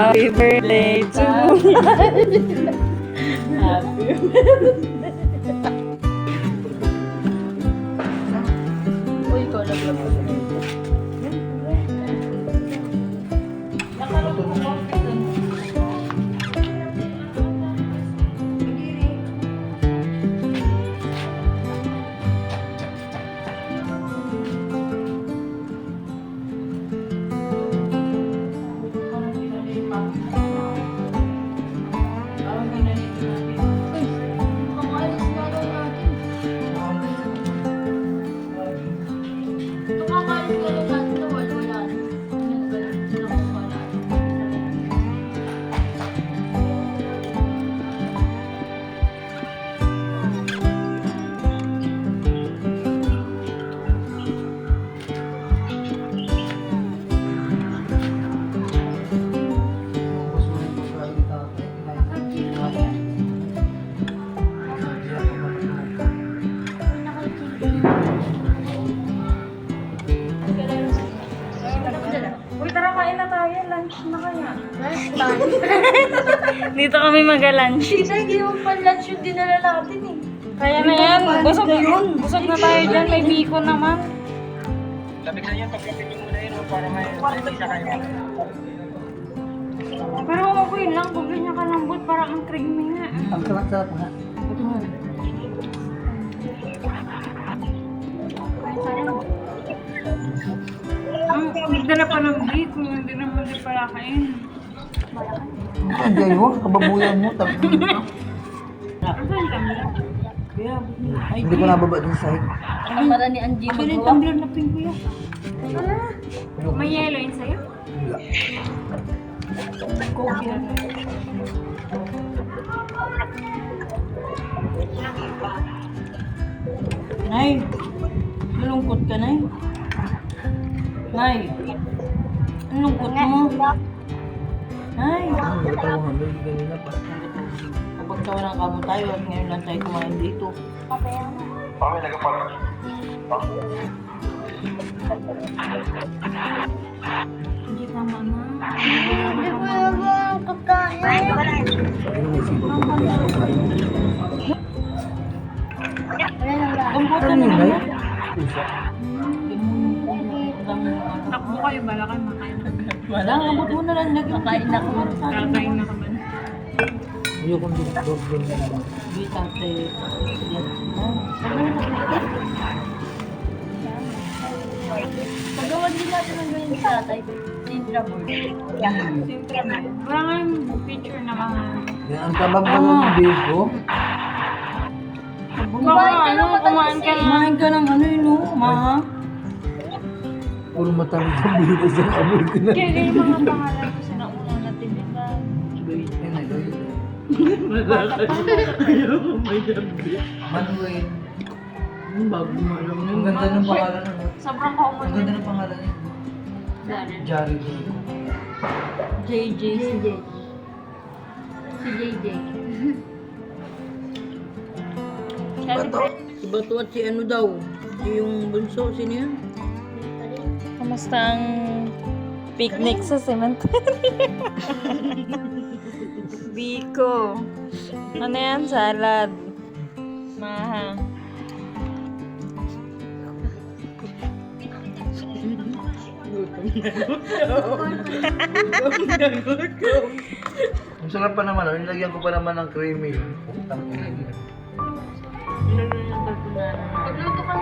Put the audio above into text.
Happy birthday to Happy Uy, ikaw naglabas na ito. Nakalong ko coffee dun. Uy, tara kain na tayo. Lunch na kaya. Dito kami mag-lunch. Hindi mo pan-lunch yung dinala natin eh. Kaya na yan. Busog na tayo dyan. May biko naman. Sabi sa inyo, taglapin nyo muna yun para may isa kayo. Pero okay lang. Bugli niya kalambot. Parang ang creamy nga. Ang sarap-sarap nga. Nagdala pa ng biko. Hindi naman din pala kain. Hindi yun, kababuyan mo. Asan kami? Hindi ko nababa din sa sahig. Ang para ni Angie Sino yung magawa. tumbler na pink ko yan? May yellow yun sa'yo? Coffee na tayo. Nay, malungkot ka, Nay. Nay, ang lungkot mo. Nay, kapag tawanan ka mo tayo at ngayon lang tayo kumain dito. Hindi ka mama. Kumputan na naman. Takbo kayo, bala kayo makain. Wala, abot mo na lang. Nakain na ka. Kakain na kami. Ayoko din doon. Bitang te. Pagawan din natin ang ganyan sa tatay. Sintra board. Sintra ba? Wala nga yung picture na mga... Ang tabang ba ng biko? Kumain ka na. Kumain ka ng ano yun, no? Ma? Puro matamis ang biko sa amoy ko na. Kaya yung mga pangalan ko sa nauna natin, di ba? Manuel. Bago mo alam Ang ganda ng pangalan nun. Sobrang common Ang ganda ng pangalan niya. Jari Biko. JJ. Si JJ. Si JJ. Si Bato at si ano daw? Si yung bunso, sino yun? Kamusta ang picnic sa cemetery? Biko. Ano yan? Salad. Maha. Ang sarap pa naman. Nilagyan ko pa naman ng creamy. Putang ina. Pagluto ka